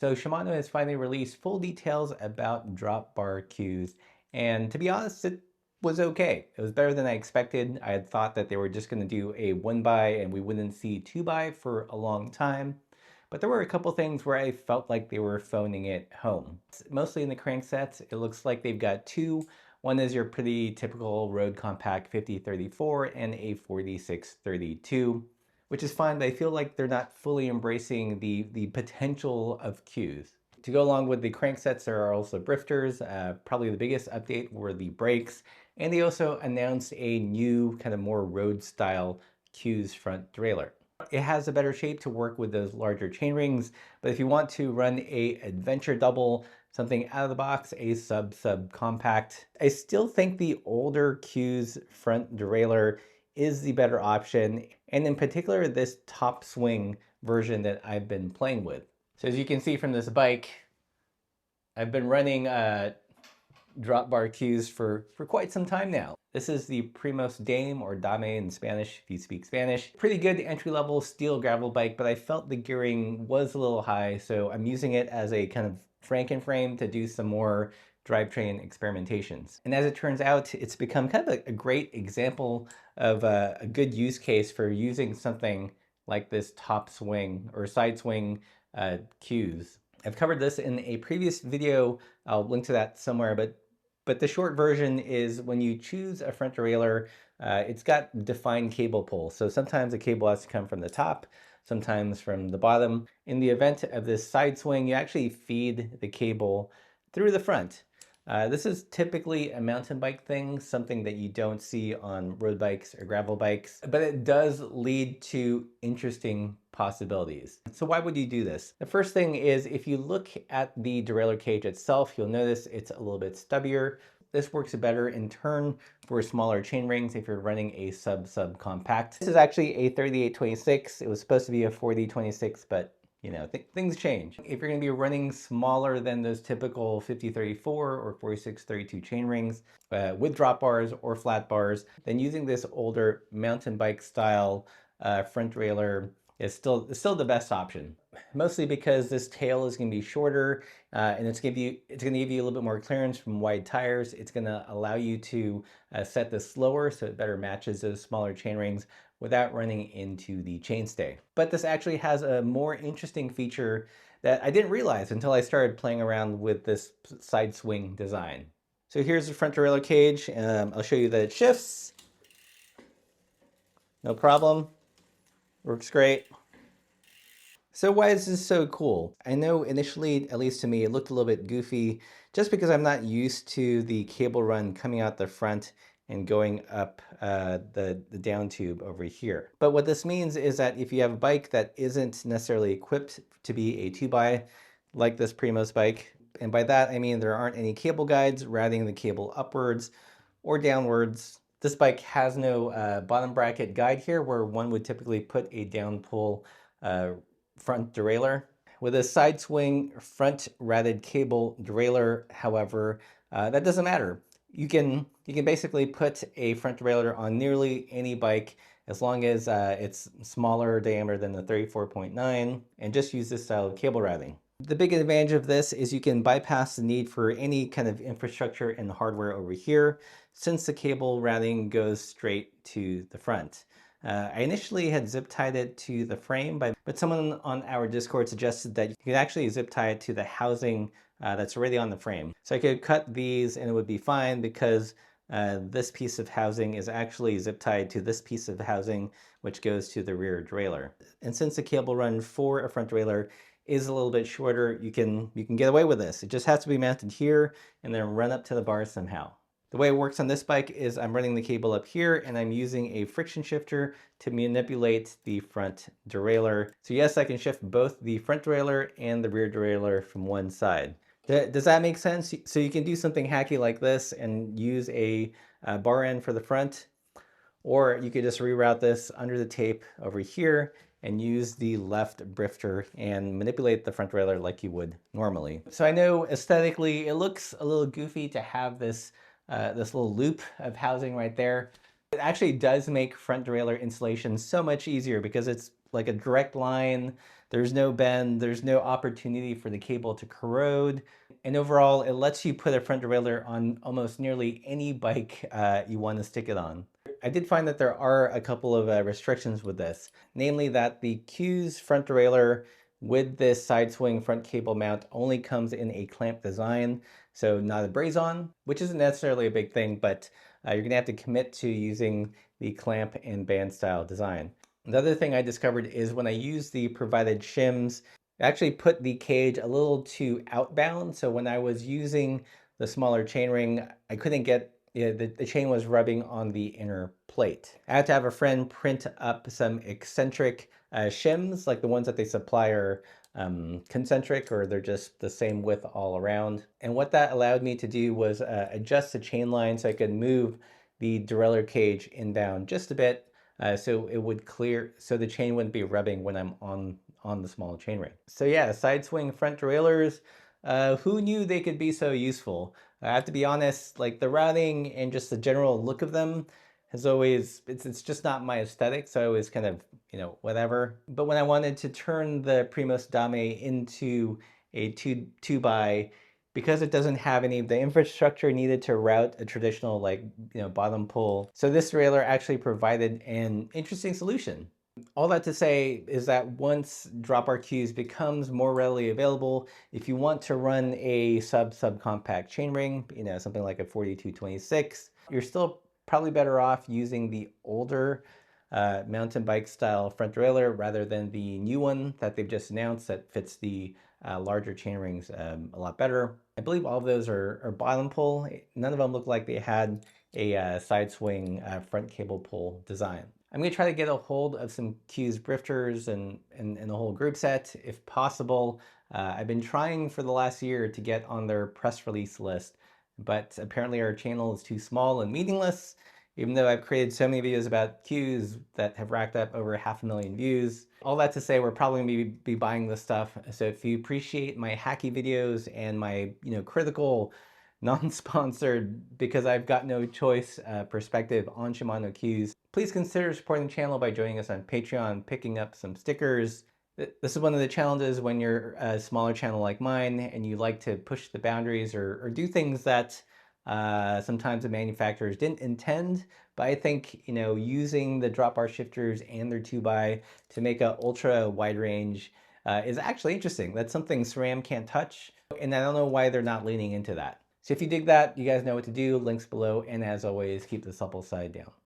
So Shimano has finally released full details about drop bar cues, and to be honest, it was okay. It was better than I expected. I had thought that they were just going to do a 1 by and we wouldn't see 2 by for a long time. But there were a couple things where I felt like they were phoning it home. Mostly in the cranksets, it looks like they've got two. One is your pretty typical road compact 5034 and a 4632, which is fine, but I feel like they're not fully embracing the potential of CUES. To go along with the cranksets, there are also drifters. Probably the biggest update were the brakes, and they also announced a new kind of more road style CUES front derailleur. It has a better shape to work with those larger chain rings, but if you want to run a adventure double, something out of the box, a sub compact, I still think the older CUES front derailleur is the better option, and in particular this top swing version that I've been playing with. So as you can see from this bike, I've been running drop bar cues for quite some time now. This is the Primos Dame, or Dame in Spanish if you speak Spanish. Pretty good entry-level steel gravel bike, but I felt the gearing was a little high, so I'm using it as a kind of Frankenframe to do some more drivetrain experimentations. And as it turns out, it's become kind of a great example of a good use case for using something like this top swing or side swing cues. I've covered this in a previous video. I'll link to that somewhere, but the short version is when you choose a front derailleur, it's got defined cable pull. So sometimes the cable has to come from the top, sometimes from the bottom. In the event of this side swing, you actually feed the cable through the front. This is typically a mountain bike thing, something that you don't see on road bikes or gravel bikes, but it does lead to interesting possibilities. So why would you do this? The first thing is if you look at the derailleur cage itself, you'll notice it's a little bit stubbier. This works better in turn for smaller chain rings if you're running a sub compact. This is actually a 3826. It was supposed to be a 4026, but you know, things change. If you're going to be running smaller than those typical 5034 or 4632 chain rings with drop bars or flat bars, then using this older mountain bike style front derailleur is still the best option. Mostly because this tail is going to be shorter and it's going to give you a little bit more clearance from wide tires. It's going to allow you to set this slower so it better matches those smaller chain rings without running into the chainstay. But this actually has a more interesting feature that I didn't realize until I started playing around with this side swing design. So here's the front derailleur cage. I'll show you that it shifts. No problem. Works great. So why is this so cool? I know initially, at least to me, it looked a little bit goofy just because I'm not used to the cable run coming out the front and going up the down tube over here. But what this means is that if you have a bike that isn't necessarily equipped to be a 2x, like this Primos bike, and by that I mean there aren't any cable guides routing the cable upwards or downwards. This bike has no bottom bracket guide here where one would typically put a down pull front derailleur. With a side swing front ratted cable derailleur, however, that doesn't matter. You can basically put a front derailleur on nearly any bike as long as it's smaller diameter than the 34.9 and just use this style of cable routing. The big advantage of this is you can bypass the need for any kind of infrastructure and hardware over here since the cable routing goes straight to the front. I initially had zip tied it to the frame, but someone on our Discord suggested that you could actually zip tie it to the housing that's already on the frame. So I could cut these and it would be fine because this piece of housing is actually zip tied to this piece of housing, which goes to the rear derailleur. And since the cable run for a front derailleur is a little bit shorter, you can get away with this. It just has to be mounted here and then run up to the bar somehow. The way it works on this bike is I'm running the cable up here and I'm using a friction shifter to manipulate the front derailleur. So yes, I can shift both the front derailleur and the rear derailleur from one side. Does that make sense? So you can do something hacky like this and use a bar end for the front, or you could just reroute this under the tape over here and use the left drifter and manipulate the front derailleur like you would normally. So I know aesthetically it looks a little goofy to have this this little loop of housing right there. It actually does make front derailleur installation so much easier because it's like a direct line. There's no bend, there's no opportunity for the cable to corrode. And overall, it lets you put a front derailleur on almost nearly any bike you want to stick it on. I did find that there are a couple of restrictions with this, namely that the CUES front derailleur with this side swing front cable mount only comes in a clamp design, so not a braze-on, which isn't necessarily a big thing, but you're gonna have to commit to using the clamp and band style design. The other thing I discovered is when I use the provided shims, I actually put the cage a little too outbound. So when I was using the smaller chainring, I couldn't get, the chain was rubbing on the inner plate. I had to have a friend print up some eccentric shims, like the ones that they supply are concentric, or they're just the same width all around. And what that allowed me to do was adjust the chain line so I could move the derailleur cage inbound just a bit, so it would clear, so the chain wouldn't be rubbing when I'm on the small chainring. So yeah, side swing front derailleurs, who knew they could be so useful? I have to be honest, like the routing and just the general look of them has always, it's just not my aesthetic, so I always kind of, whatever. But when I wanted to turn the Primos Dame into a two by, because it doesn't have any of the infrastructure needed to route a traditional bottom pull. So this derailleur actually provided an interesting solution. All that to say is that once drop bar CUES becomes more readily available, if you want to run a subcompact chainring, something like a 4226, you're still probably better off using the older mountain bike style front derailleur rather than the new one that they've just announced that fits the larger chainrings a lot better. I believe all of those are bottom pull. None of them look like they had a side swing front cable pull design. I'm going to try to get a hold of some CUES brifters and the whole group set if possible. I've been trying for the last year to get on their press release list, but apparently our channel is too small and meaningless, even though I've created so many videos about CUES that have racked up over 500,000 views. All that to say, we're probably going to be buying this stuff. So if you appreciate my hacky videos and my critical, non-sponsored, because I've got no choice perspective on Shimano CUES, please consider supporting the channel by joining us on Patreon, picking up some stickers. This is one of the challenges when you're a smaller channel like mine and you like to push the boundaries or do things that sometimes the manufacturers didn't intend. But I think, using the drop bar shifters and their 2x to make an ultra wide range is actually interesting. That's something SRAM can't touch, and I don't know why they're not leaning into that. So if you dig that, you guys know what to do. Links below, and as always, keep the supple side down.